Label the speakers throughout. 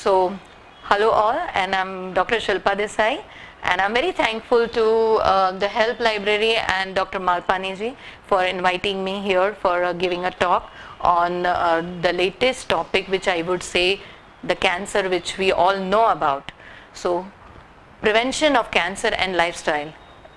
Speaker 1: So, hello all, and I'm Dr. Shilpa Desai, and I'm very thankful to the Help Library and Dr. Malpani ji for inviting me here for giving a talk on the latest topic, which I would say the cancer which we all know about. So, prevention of cancer and lifestyle.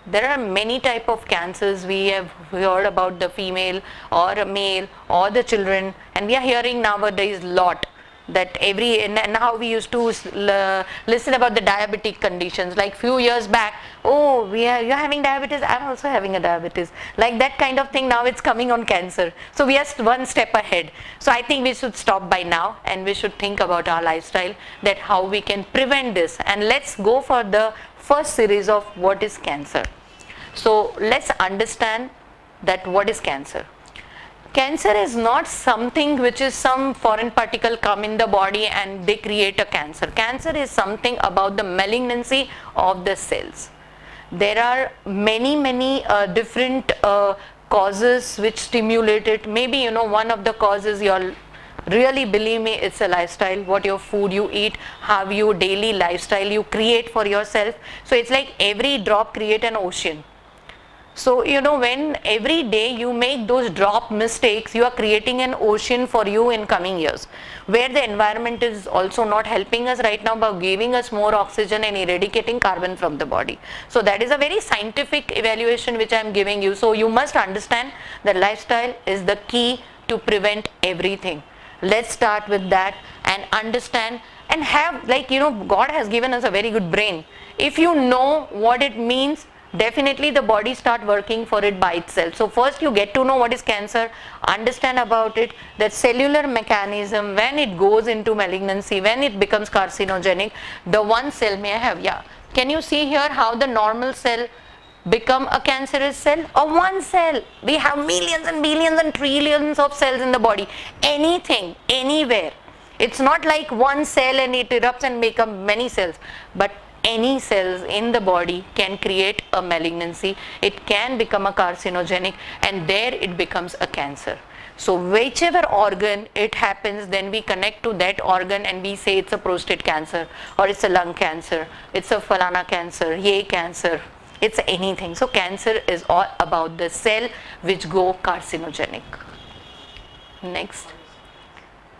Speaker 1: There are many type of cancers. We have heard about the female or a male or the children, and we are hearing nowadays lot that and how we used to listen about the diabetic conditions, like few years back, oh, you're having diabetes, I'm also having a diabetes, like that kind of thing. Now it's coming on cancer, so we are one step ahead. So I think we should stop by now and we should think about our lifestyle, that how we can prevent this. And let's go for the first series of what is cancer. So let's understand that what is cancer. Cancer is not something which is some foreign particle come in the body and they create a cancer. Cancer is something about the malignancy of the cells. There are many different causes which stimulate it. Maybe one of the causes, really believe me, it's a lifestyle, what your food you eat, how your daily lifestyle you create for yourself. So it's like every drop create an ocean. So when every day you make those drop mistakes, you are creating an ocean for you in coming years, where the environment is also not helping us right now by giving us more oxygen and eradicating carbon from the body. So that is a very scientific evaluation which I am giving you. So you must understand that lifestyle is the key to prevent everything. Let's start with that and understand and have, God has given us a very good brain. If you know what it means, definitely the body start working for it by itself. So first you get to know what is cancer, understand about it, that cellular mechanism, when it goes into malignancy, when it becomes carcinogenic, the one cell may have, can you see here how the normal cell become a cancerous cell? Or one cell, we have millions and billions and trillions of cells in the body, anything, anywhere. It's not like one cell and it erupts and become many cells, but any cells in the body can create a malignancy, it can become a carcinogenic, and there it becomes a cancer. So whichever organ it happens, then we connect to that organ and we say it's a prostate cancer, or it's a lung cancer, it's a falana cancer, yay cancer, it's anything. So cancer is all about the cell which go carcinogenic. Next.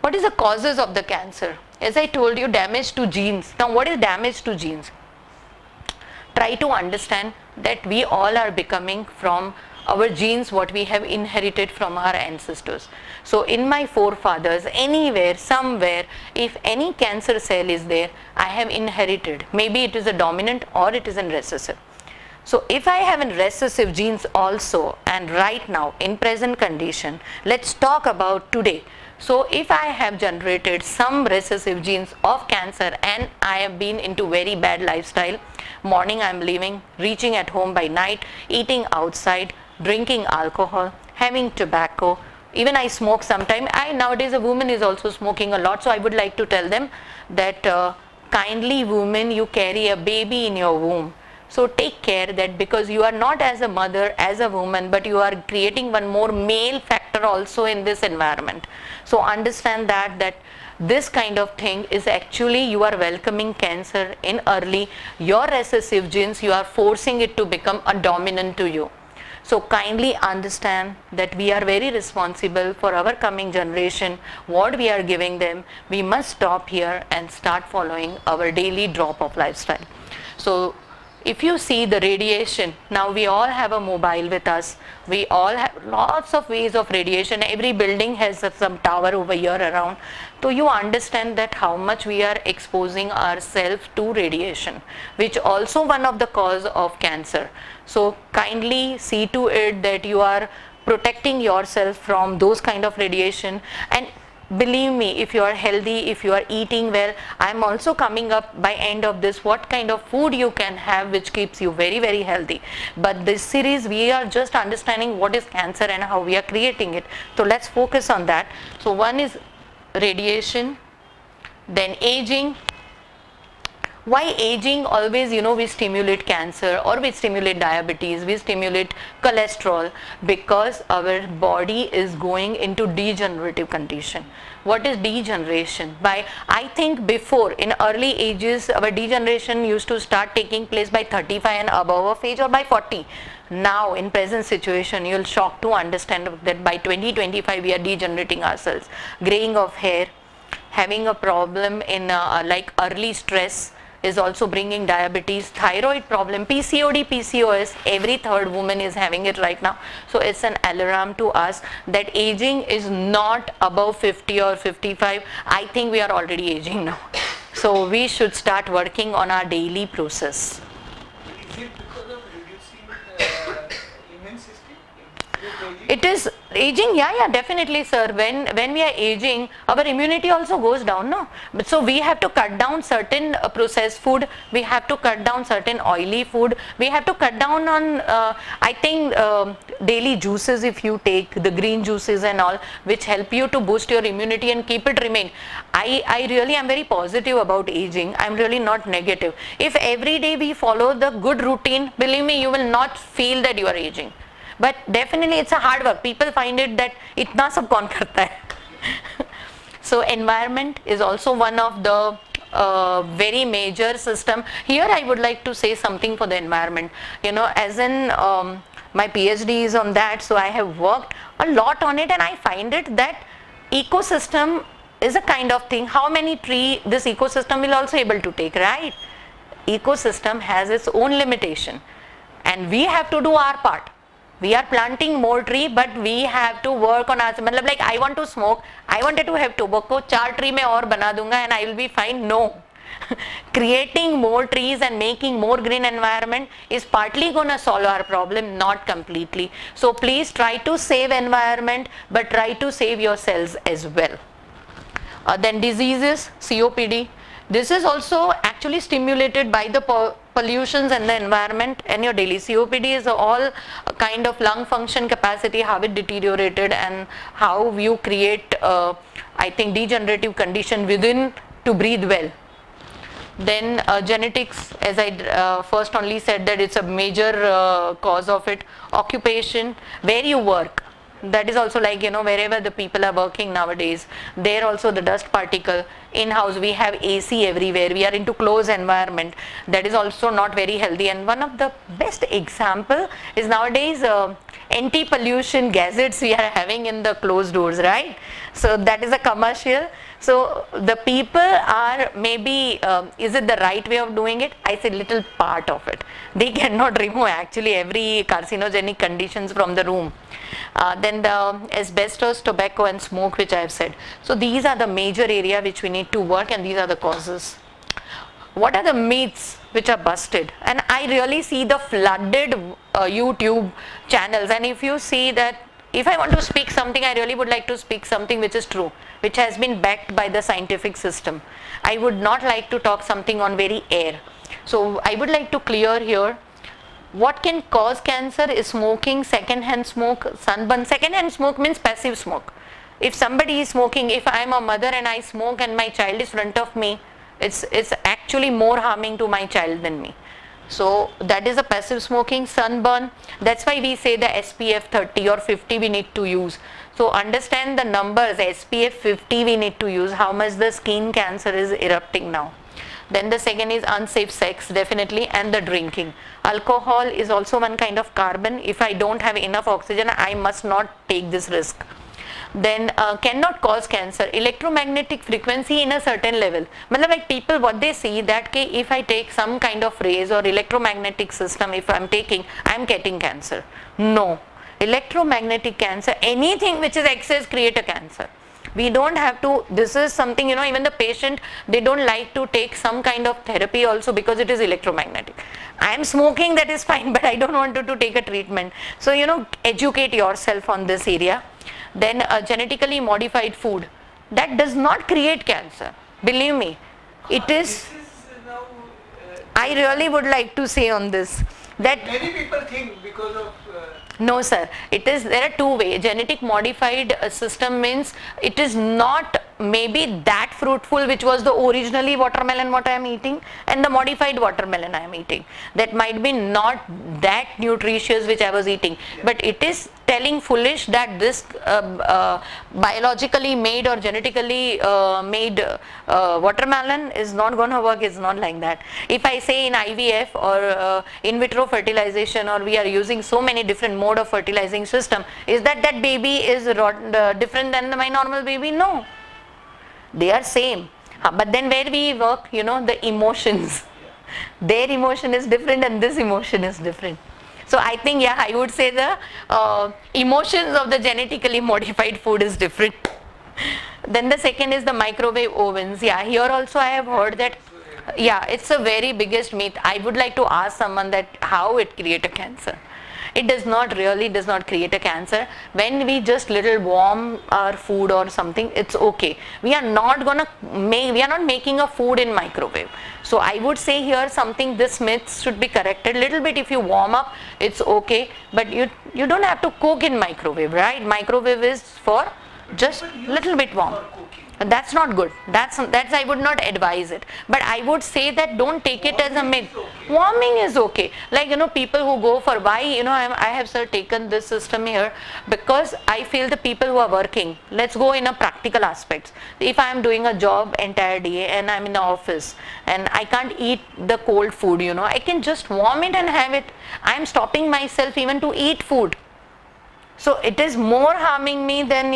Speaker 1: What is the causes of the cancer? As I told you, damage to genes. Now what is damage to genes? Try to understand that we all are becoming from our genes what we have inherited from our ancestors. So in my forefathers, anywhere, somewhere, if any cancer cell is there, I have inherited. Maybe it is a dominant or it is a recessive. So if I have a recessive genes also, and right now in present condition, let's talk about today. So if I have generated some recessive genes of cancer and I have been into very bad lifestyle, morning I am leaving, reaching at home by night, eating outside, drinking alcohol, having tobacco, even I smoke sometime. Nowadays a woman is also smoking a lot, so I would like to tell them that kindly women, you carry a baby in your womb. So take care that, because you are not as a mother, as a woman, but you are creating one more male factor also in this environment. So understand that this kind of thing is actually you are welcoming cancer in early. Your recessive genes, you are forcing it to become a dominant to you. So kindly understand that we are very responsible for our coming generation, what we are giving them. We must stop here and start following our daily drop of lifestyle. So if you see the radiation, now we all have a mobile with us. We all have lots of ways of radiation. Every building has some tower over here around. So you understand that how much we are exposing ourselves to radiation, which also one of the cause of cancer. So kindly see to it that you are protecting yourself from those kind of radiation. And believe me, if you are healthy, if you are eating well, I am also coming up by end of this what kind of food you can have which keeps you very healthy. But this series we are just understanding what is cancer and how we are creating it. So let's focus on that. So one is radiation, then aging. Why aging? Always we stimulate cancer, or we stimulate diabetes, we stimulate cholesterol, because our body is going into degenerative condition. what is degeneration. I think before, in early ages, our degeneration used to start taking place by 35 and above of age, or by 40. Now in present situation, you'll shock to understand that by 2025 we are degenerating ourselves. Graying of hair, having a problem in like early stress is also bringing diabetes, thyroid problem, PCOD, PCOS, every third woman is having it right now. So it's an alarm to us that aging is not above 50 or 55. I think we are already aging now. So we should start working on our daily process.
Speaker 2: Is it because of reducing the immune system?
Speaker 1: It is aging, yeah, definitely, sir. When we are aging, our immunity also goes down, no? But so we have to cut down certain processed food, we have to cut down certain oily food, we have to cut down on, I think, daily juices if you take, the green juices and all, which help you to boost your immunity and keep it remain. I really am very positive about aging. I'm really not negative. If every day we follow the good routine, believe me, you will not feel that you are aging. But definitely it's a hard work. People find it that itna sab kaun karta hai. So environment is also one of the very major system. Here I would like to say something for the environment. You know, as in my PhD is on that, so I have worked a lot on it, and I find it that ecosystem is a kind of thing. How many tree this ecosystem will also able to take, right? Ecosystem has its own limitation, and we have to do our part. We are planting more tree, but we have to work on ourselves. Like I want to smoke, I wanted to have tobacco, 4 tree mein aur bana dunga and I will be fine. No. Creating more trees and making more green environment is partly going to solve our problem, not completely. So please try to save environment, but try to save yourselves as well. Then diseases, COPD. This is also actually stimulated by the pollutions and the environment, and your daily COPD is all a kind of lung function capacity, how it deteriorated and how you create, I think, degenerative condition within to breathe well. Then genetics, as I first only said that it's a major cause of it. Occupation, where you work. That is also like, you know, wherever the people are working nowadays, there also the dust particle. In-house we have AC everywhere, we are into closed environment, that is also not very healthy. And one of the best example is nowadays anti-pollution gadgets we are having in the closed doors, right? So that is a commercial. So the people are maybe, is it the right way of doing it? I say little part of it. They cannot remove actually every carcinogenic conditions from the room. Then the asbestos, tobacco and smoke, which I have said. So these are the major area which we need to work, and these are the causes. What are the myths which are busted? And I really see the flooded YouTube channels, and if you see that, if I want to speak something, I really would like to speak something which is true, which has been backed by the scientific system. I would not like to talk something on very air. So I would like to clear here. What can cause cancer is smoking, second-hand smoke, sunburn. Second-hand smoke means passive smoke. If somebody is smoking, if I am a mother and I smoke and my child is in front of me, it's actually more harming to my child than me. So that is a passive smoking. Sunburn, that's why we say the SPF 30 or 50 we need to use. So understand the numbers, SPF 50 we need to use, how much the skin cancer is erupting now. Then the second is unsafe sex, definitely, and the drinking. Alcohol is also one kind of carbon. If I don't have enough oxygen, I must not take this risk. Then cannot cause cancer. Electromagnetic frequency in a certain level. Like people, what they see that if I take some kind of rays or electromagnetic system, if I'm taking, I'm getting cancer. No. Electromagnetic cancer, anything which is excess create a cancer. We don't have to, this is something, you know, even the patient, they don't like to take some kind of therapy also because it is electromagnetic. I am smoking, that is fine, but I don't want to take a treatment. So, you know, educate yourself on this area. Then genetically modified food, that does not create cancer. Believe me, it is,
Speaker 2: now,
Speaker 1: I really would like to say on this, that
Speaker 2: many people think because of
Speaker 1: no sir, it is, there are two ways. Genetic modified system means it is not maybe that fruitful which was the originally watermelon what I am eating and the modified watermelon I am eating, that might be not that nutritious which I was eating, but it is telling foolish that this biologically made or genetically made watermelon is not going to work. It's not like that. If I say in IVF or in vitro fertilization, or we are using so many different mode of fertilizing system, is that baby is different than my normal baby? No, they are same. But then where we work, the emotions, their emotion is different and this emotion is different. So I think, yeah, I would say the emotions of the genetically modified food is different. Then the second is the microwave ovens. Yeah, here also I have heard that, yeah, it's a very biggest myth. I would like to ask someone that how it create a cancer. It does not create a cancer. When we just little warm our food or something, it's okay. We are not making a food in microwave. So I would say here something, this myth should be corrected little bit. If you warm up, it's okay, but you don't have to cook in microwave, right? Microwave is for just little bit warm. That's not good. That's I would not advise it. But I would say that don't take it as a myth. Warming is okay. Like, people who go for why, I have, sir, taken this system here because I feel the people who are working, let's go in a practical aspects. If I am doing a job entire day and I'm in the office and I can't eat the cold food, I can just warm it and have it. I'm stopping myself even to eat food. So it is more harming me than,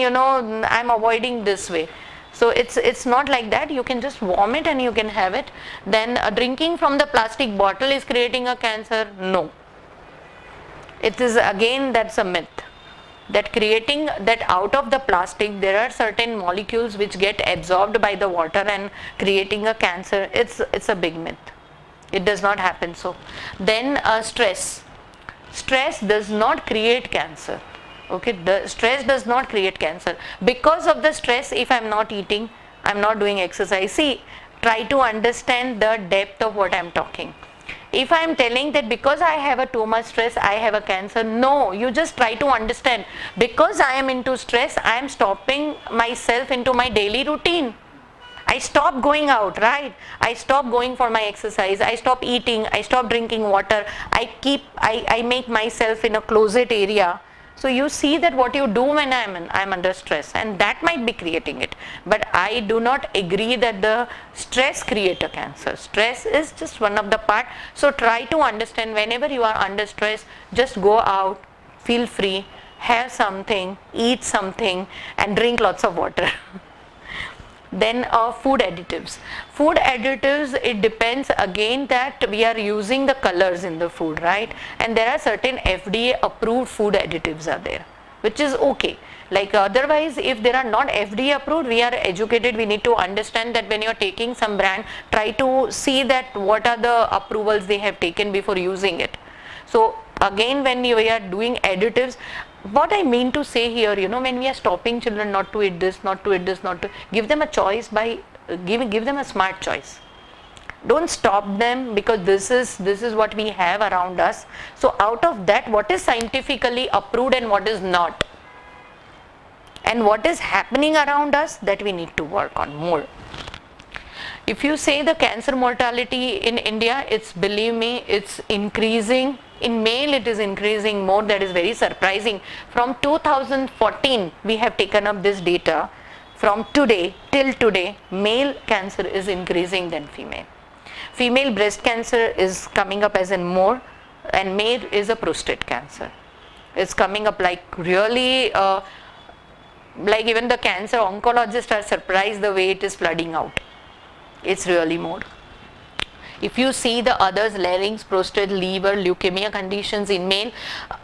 Speaker 1: I'm avoiding this way. So it's not like that. You can just warm it and you can have it. Then drinking from the plastic bottle is creating a cancer? No. It is, again, that's a myth. That creating that out of the plastic there are certain molecules which get absorbed by the water and creating a cancer. It's a big myth. It does not happen so. Then stress. Stress does not create cancer. Okay, the stress does not create cancer. Because of the stress, if I'm not eating, I'm not doing exercise. See, try to understand the depth of what I'm talking. If I'm telling that because I have too much stress, I have a cancer, no, you just try to understand. Because I am into stress, I am stopping myself into my daily routine. I stop going out, right? I stop going for my exercise. I stop eating. I stop drinking water. I make myself in a closet area. So you see that what you do when I'm under stress, and that might be creating it. But I do not agree that the stress create a cancer. Stress is just one of the part. So try to understand whenever you are under stress, just go out, feel free, have something, eat something, and drink lots of water. Then food additives. Food additives, it depends again that we are using the colors in the food, right? And there are certain FDA approved food additives are there, which is okay. Like otherwise, if there are not FDA approved, we are educated, we need to understand that when you are taking some brand, try to see that what are the approvals they have taken before using it. So again, when we are doing additives, what I mean to say here, when we are stopping children not to eat this, not to eat this, not to give them a choice by give them a smart choice. Don't stop them because this is what we have around us. So out of that, what is scientifically approved and what is not, and what is happening around us, that we need to work on more. If you say the cancer mortality in India, believe me, it's increasing. In male it is increasing more. That is very surprising. From 2014 we have taken up this data. From today till today, male cancer is increasing than female. Female breast cancer is coming up as in more, and male is a prostate cancer. It's coming up like really like even the cancer oncologists are surprised the way it is flooding out. It's really more. If you see the others, larynx, prostate, liver, leukemia conditions in male,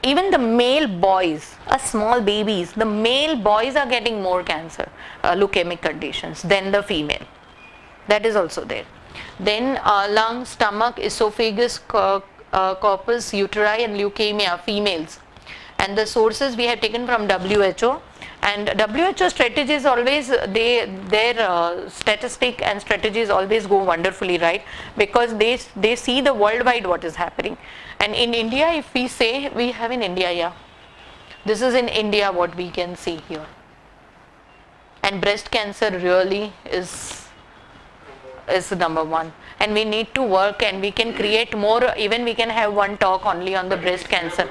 Speaker 1: even the male boys, small babies, the male boys are getting more cancer, leukemic conditions than the female. That is also there. Then lung, stomach, esophagus, corpus, uteri and leukemia, females. And the sources we have taken from WHO. And WHO strategies always, their statistic and strategies always go wonderfully, right? Because they see the worldwide what is happening. And in India, if we say, we have in India, yeah. This is in India what we can see here. and breast cancer really is number one, and we need to work, and we can create more. Even we can have one talk only on the breast cancer.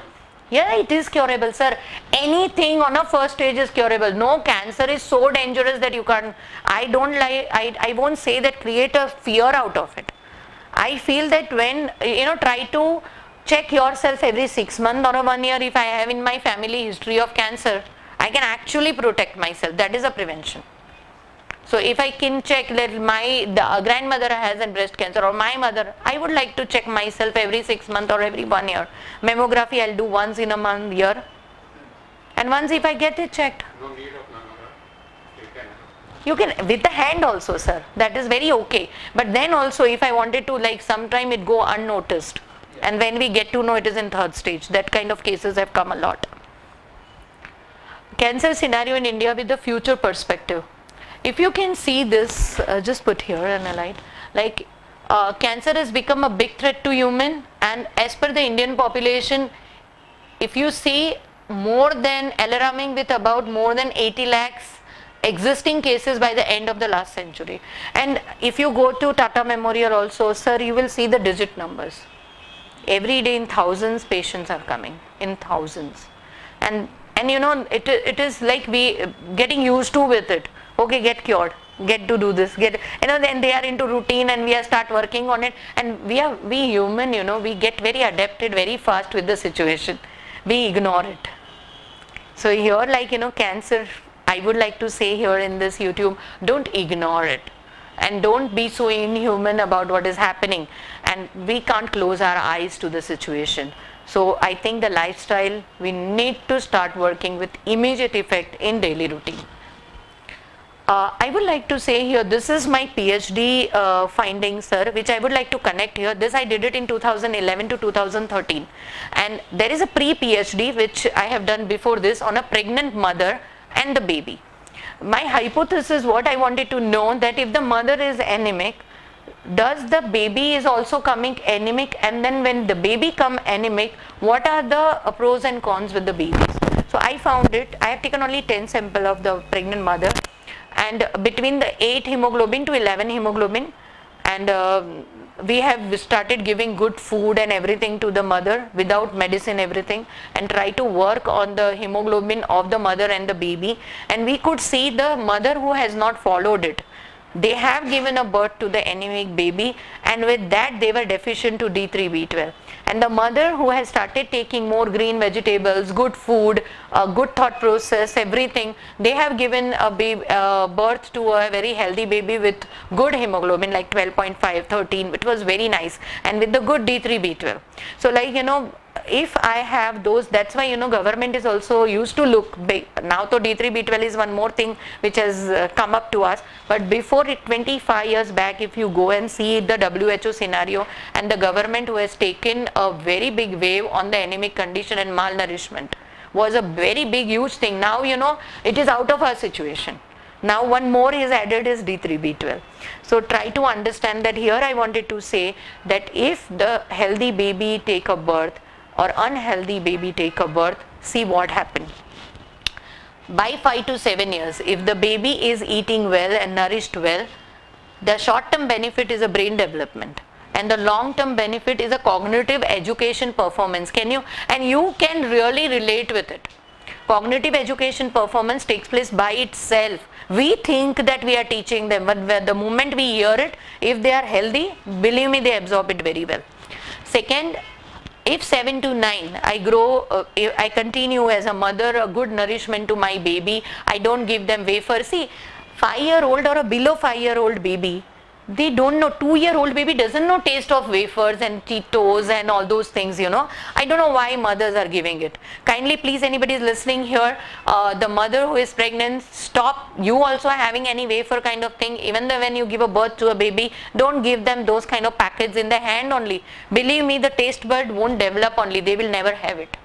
Speaker 1: Yeah, it is curable, sir. Anything on a first stage is curable. No cancer is so dangerous that you can't. I won't say that create a fear out of it. I feel that when, try to check yourself every 6 months or a 1 year. If I have in my family history of cancer, I can actually protect myself. That is a prevention. So if I can check that the grandmother has a breast cancer, or my mother, I would like to check myself every 6 months or every 1 year. Mammography I'll do once in a month, year, and once if I get it checked.
Speaker 3: No need of mammogram.
Speaker 1: You can with the hand also, sir. That is very okay. But then also, if I wanted to, like, sometime it go unnoticed, and when we get to know it is in third stage, that kind of cases have come a lot. Cancer scenario in India with the future perspective. If you can see this, just put here and a light, like cancer has become a big threat to human, and as per the Indian population, if you see more than alarming with about more than 80 lakhs existing cases by the end of the last century. And if you go to Tata Memorial also, sir, you will see the digit numbers. Every day in thousands patients are coming, in thousands. And it is like we getting used to with it. Okay, get cured, get to do this, then they are into routine, and we are start working on it, and we human, we get very adapted very fast with the situation. We ignore it. So here, like, cancer, I would like to say here in this YouTube, don't ignore it, and don't be so inhuman about what is happening, and we can't close our eyes to the situation. So I think the lifestyle, we need to start working with immediate effect in daily routine. I would like to say here, this is my PhD findings, sir, which I would like to connect here. This I did it in 2011 to 2013, and there is a pre-PhD which I have done before this on a pregnant mother and the baby. My hypothesis, what I wanted to know, that if the mother is anemic, does the baby is also coming anemic, and then when the baby come anemic, what are the pros and cons with the babies? So I found it. I have taken only 10 sample of the pregnant mother, and between the 8 hemoglobin to 11 hemoglobin, and we have started giving good food and everything to the mother without medicine, everything, and try to work on the hemoglobin of the mother and the baby, and we could see the mother who has not followed it, they have given a birth to the anemic baby, and with that they were deficient to D3, B12. And the mother who has started taking more green vegetables, good food, good thought process, everything, they have given a birth to a very healthy baby with good hemoglobin, like 12.5, 13, it was very nice, and with the good D3, B12. So, like, if I have those, that's why, government is also used to look big. Now to D3, B12 is one more thing which has come up to us, but before it, 25 years back, if you go and see the WHO scenario, and the government who has taken a very big wave on the anemic condition and malnourishment, was a very big huge thing. Now, it is out of our situation. Now one more is added is D3, B12. So try to understand that. Here I wanted to say that if the healthy baby take a birth or unhealthy baby take a birth, see what happens. By 5 to 7 years, if the baby is eating well and nourished well, the short term benefit is a brain development, and the long term benefit is a cognitive education performance. And you can really relate with it. Cognitive education performance takes place by itself. We think that we are teaching them, but the moment we hear it, if they are healthy, believe me, they absorb it very well. Second, if 7 to 9, I continue as a mother, a good nourishment to my baby, I don't give them wafer. See, 5-year-old or a below 5-year-old baby, they don't know. 2-year-old baby doesn't know taste of wafers and Cheetos and all those things, I don't know why mothers are giving it. Kindly, please, anybody is listening here, the mother who is pregnant, stop you also having any wafer kind of thing. Even when you give a birth to a baby, don't give them those kind of packets in the hand only. Believe me, the taste bud won't develop only, they will never have it.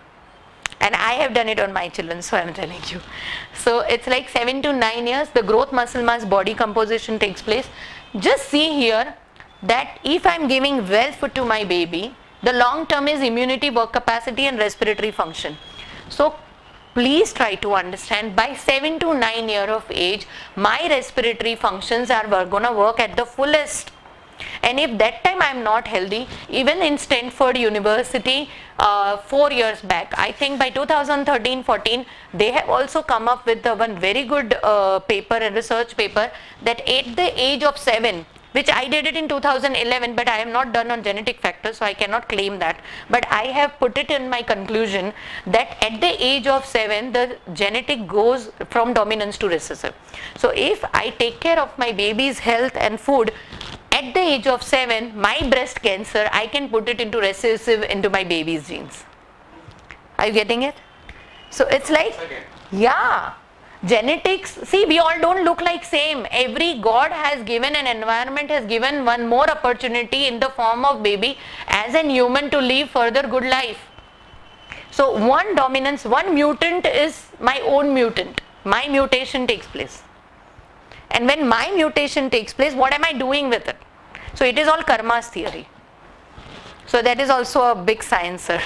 Speaker 1: And I have done it on my children, so I am telling you. So it's like 7 to 9 years, the growth, muscle mass, body composition takes place. Just see here that if I am giving well food to my baby, the long term is immunity, work capacity and respiratory function. So please try to understand, by 7 to 9 years of age, my respiratory functions are going to work at the fullest. And if that time I am not healthy, even in Stanford University 4 years back, I think by 2013-14, they have also come up with one very good paper, a research paper, that at the age of 7, which I did it in 2011, but I am not done on genetic factors, so I cannot claim that. But I have put it in my conclusion that at the age of 7, the genetic goes from dominance to recessive. So if I take care of my baby's health and food, at the age of 7, my breast cancer, I can put it into recessive into my baby's genes. Are you getting it? So it's like, yeah, genetics, see, we all don't look like same. Every God has given, an environment has given one more opportunity in the form of baby as an human to live further good life. So one dominance, one mutant is my own mutant. My mutation takes place. And when my mutation takes place, what am I doing with it? So it is all karma's theory. So that is also a big science, sir.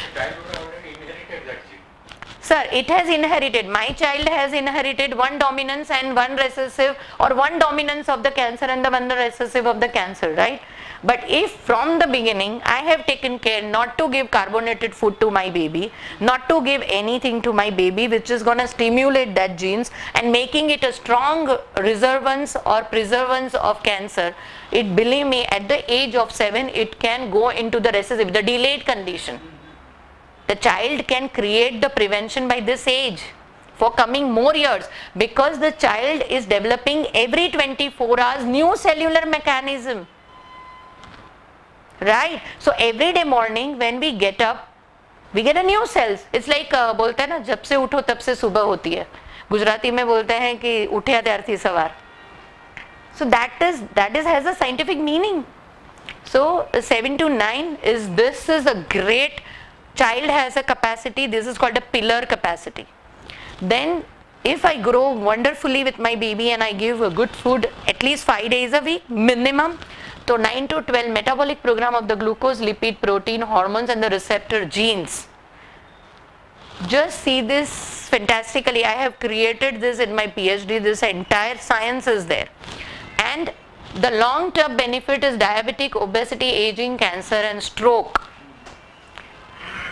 Speaker 1: Sir, it has inherited. My child has inherited one dominance and one recessive, or one dominance of the cancer and the one recessive of the cancer, right? But if from the beginning I have taken care not to give carbonated food to my baby, not to give anything to my baby which is going to stimulate that genes and making it a strong reservance or preservance of cancer, it, believe me, at the age of 7 it can go into the recessive, the delayed condition. The child can create the prevention by this age for coming more years, because the child is developing every 24 hours new cellular mechanism. Right? So every day morning when we get up, we get a new cells. It's like बोलते हैं ना, जब से उठो तब से सुबह होती है. गुजराती में बोलते हैं कि उठे त्यारથી सवार. So that has a scientific meaning. So 7 to 9 is, this is a great, child has a capacity, this is called a pillar capacity. Then if I grow wonderfully with my baby and I give a good food at least 5 days a week minimum, so 9 to 12 metabolic program of the glucose, lipid, protein, hormones and the receptor genes. Just see this fantastically. I have created this in my PhD. This entire science is there. And the long term benefit is diabetic, obesity, aging, cancer and stroke.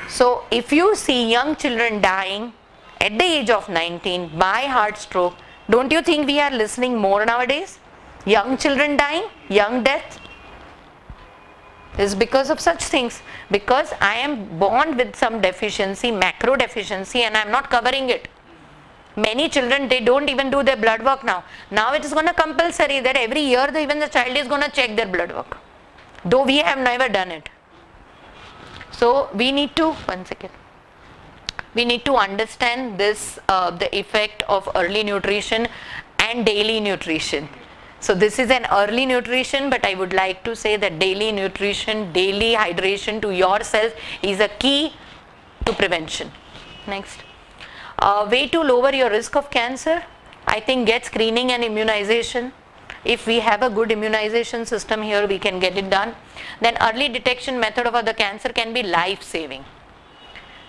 Speaker 1: So if you see young children dying at the age of 19 by heart stroke, don't you think we are listening more nowadays? Young children dying, young death, is because of such things. Because I am born with some deficiency, macro deficiency, and I am not covering it. Many children, they don't even do their blood work now. Now it is going to compulsory that every year even the child is going to check their blood work. Though we have never done it. So we need to, we need to understand this, the effect of early nutrition and daily nutrition. So this is an early nutrition, but I would like to say that daily nutrition, daily hydration to yourself is a key to prevention. Next. Way to lower your risk of cancer, I think get screening and immunization. If we have a good immunization system here, we can get it done. Then early detection method of the cancer can be life-saving.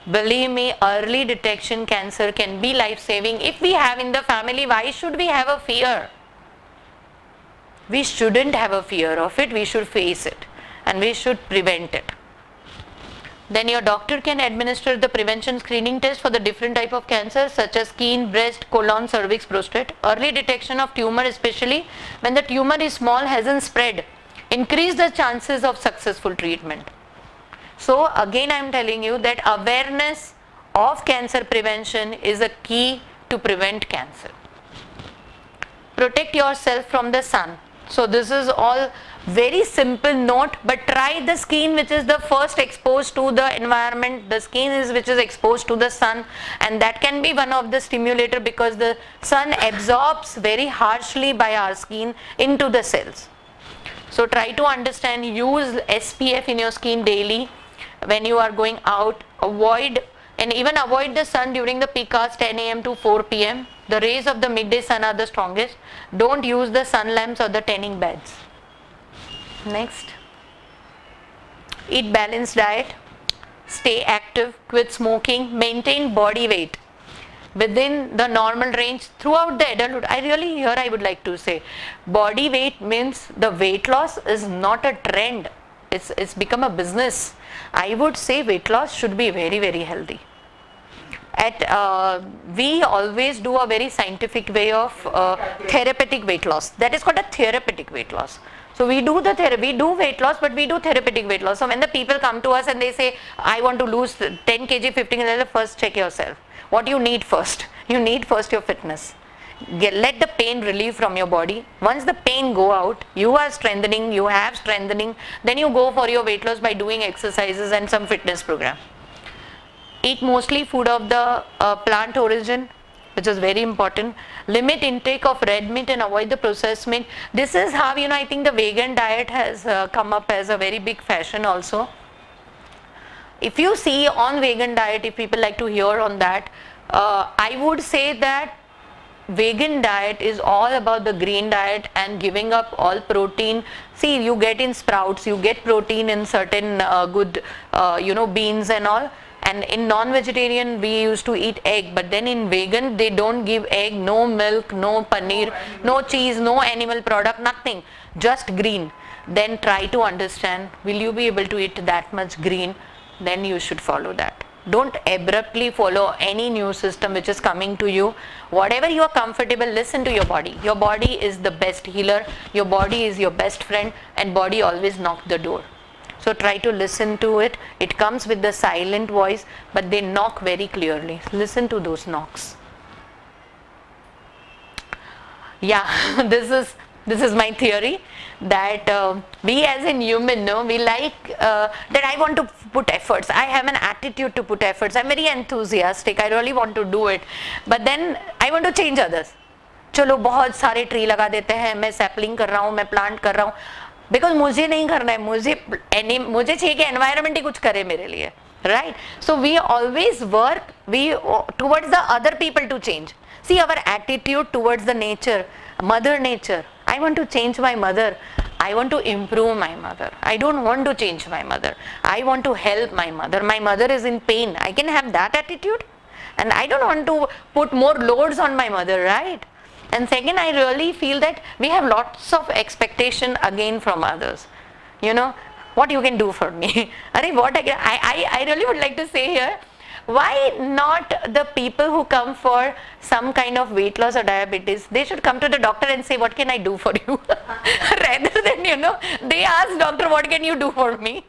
Speaker 1: Believe me, early detection cancer can be life-saving. If we have in the family, why should we have a fear? We shouldn't have a fear of it, we should face it and we should prevent it. Then your doctor can administer the prevention screening test for the different type of cancers such as skin, breast, colon, cervix, prostate. Early detection of tumor, especially when the tumor is small, hasn't spread, increase the chances of successful treatment. So again I am telling you that awareness of cancer prevention is a key to prevent cancer. Protect yourself from the sun. So this is all very simple note, but try the skin which is the first exposed to the environment, the skin is which is exposed to the sun, and that can be one of the stimulator because the sun absorbs very harshly by our skin into the cells. So try to understand, use SPF in your skin daily when you are going out, avoid the sun during the peak hours 10 a.m. to 4 p.m. The rays of the midday sun are the strongest. Don't use the sun lamps or the tanning beds. Next. Eat balanced diet. Stay active. Quit smoking. Maintain body weight. within the normal range throughout the adulthood. I would like to say, body weight means the weight loss is not a trend. It's become a business. I would say weight loss should be very, very healthy. We always do a very scientific way of therapeutic weight loss. That is called a therapeutic weight loss. So we do weight loss, but we do therapeutic weight loss. So when the people come to us and they say, I want to lose 10 kg, 15 kg, first check yourself. What you need first? You need first your fitness. Let the pain relieve from your body. Once the pain go out, you are strengthening, you have strengthening, then you go for your weight loss by doing exercises and some fitness program. Eat mostly food of the plant origin, which is very important. Limit intake of red meat and avoid the processed meat. This is how, I think the vegan diet has come up as a very big fashion also. If you see on vegan diet, if people like to hear on that, I would say that vegan diet is all about the green diet and giving up all protein. See, you get in sprouts, you get protein in certain good beans and all. And in non-vegetarian we used to eat egg, but then in vegan they don't give egg, no milk, no paneer, no cheese, no animal product, nothing, just green. Then try to understand, will you be able to eat that much green? Then you should follow that. Don't abruptly follow any new system which is coming to you. Whatever you are comfortable, listen to your body. Your body is the best healer, your body is your best friend, and body always knock the door. So try to listen to it. It comes with the silent voice, but they knock very clearly. Listen to those knocks. Yeah, this is my theory, that we as in human, we like that I want to put efforts. I have an attitude to put efforts. I'm very enthusiastic. I really want to do it. But then I want to change others. चलो बहुत सारे tree लगा देते हैं, मैं sapling कर रहा हूँ, मैं प्लांट कर रहा हूँ, बिकॉज मुझे नहीं करना है, मुझे चाहिए कि एनवायरनमेंट ही कुछ करे मेरे लिए, right? So we always work towards the other people to change. See our attitude towards the nature, mother nature. I want to change my mother. I want to improve my mother. I don't want to change my mother. I want to help my mother. My mother is in pain. I can have that attitude, and I don't want to put more loads on my mother, right? And second, I really feel that we have lots of expectation again from others. What you can do for me. I really would like to say here, why not the people who come for some kind of weight loss or diabetes, they should come to the doctor and say, what can I do for you? Rather than, they ask doctor, what can you do for me?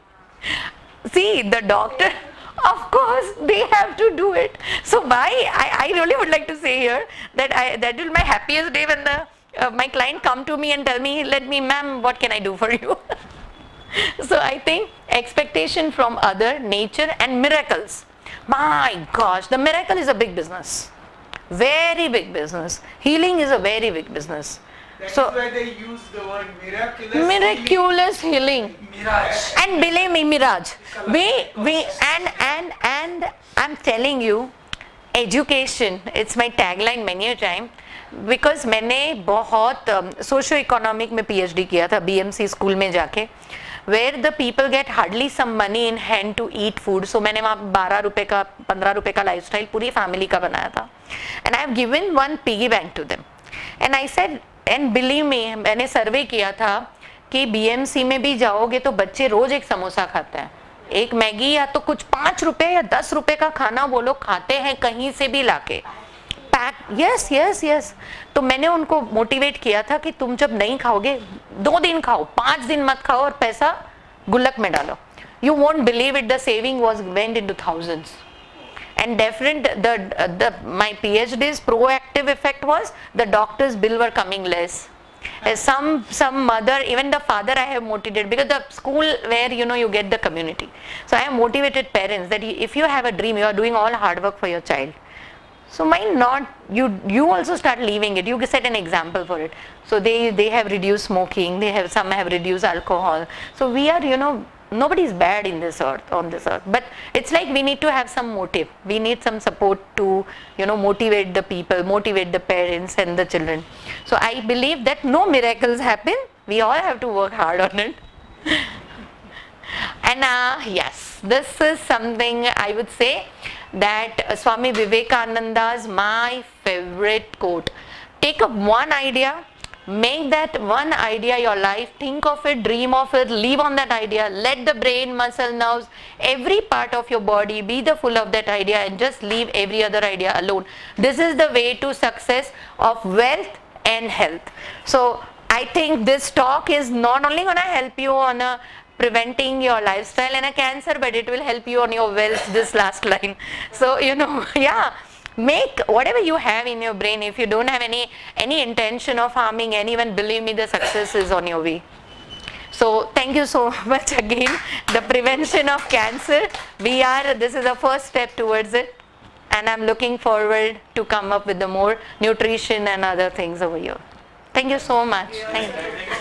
Speaker 1: See, the doctor, of course, they have to do it. So I really would like to say here that that will be my happiest day when my client come to me and tell me, ma'am, what can I do for you? So I think expectation from other, nature and miracles. My gosh, the miracle is a big business. Very big business. Healing is a very big business.
Speaker 2: That's why they use the word
Speaker 1: miraculous healing.
Speaker 2: Mirage.
Speaker 1: And believe me, mirage. And I'm telling you, education, it's my tagline many a time, because मैंने बहुत socio-economic में PhD किया था BMC school में जाके, where the people get hardly some money in hand to eat food. So मैंने वहाँ 12 रुपए का 15 रुपए का lifestyle पूरी family का बनाया था, and I have given one piggy bank to them, and I said, and believe me, मैंने सर्वे किया था कि BMC में भी जाओगे तो बच्चे रोज एक समोसा खाते हैं, एक मैगी या तो कुछ 5 रुपए या 10 रुपए का खाना वो लोग खाते हैं कहीं से भी लाके पैक. यस. तो मैंने उनको मोटिवेट किया था कि तुम जब नहीं खाओगे 2 दिन खाओ, 5 दिन मत खाओ और पैसा गुल्लक में डालो. You won't believe it, the saving went into thousands. And my PhD's proactive effect was the doctor's bill were coming less. Some mother, even the father I have motivated, because the school where you get the community. So I have motivated parents that if you have a dream, you are doing all hard work for your child. So why not you also start leaving it? You set an example for it. So they have reduced smoking. Some have reduced alcohol. So we are nobody is bad on this earth. But it's like we need to have some motive. We need some support to motivate the people, motivate the parents and the children. So I believe that no miracles happen. We all have to work hard on it. And yes, this is something I would say that Swami Vivekananda's my favorite quote. Take up one idea, make that one idea your life, think of it, dream of it, live on that idea, let the brain, muscle, nerves, every part of your body be the full of that idea, and just leave every other idea alone. This is the way to success of wealth and health. So I think this talk is not only going to help you on preventing your lifestyle and a cancer, but it will help you on your wealth, this last line. So, yeah, make whatever you have in your brain. If you don't have any intention of harming anyone, believe me, the success is on your way. So thank you so much again. The prevention of cancer, this is the first step towards it, and I'm looking forward to come up with the more nutrition and other things over here. Thank you so much. Thank you.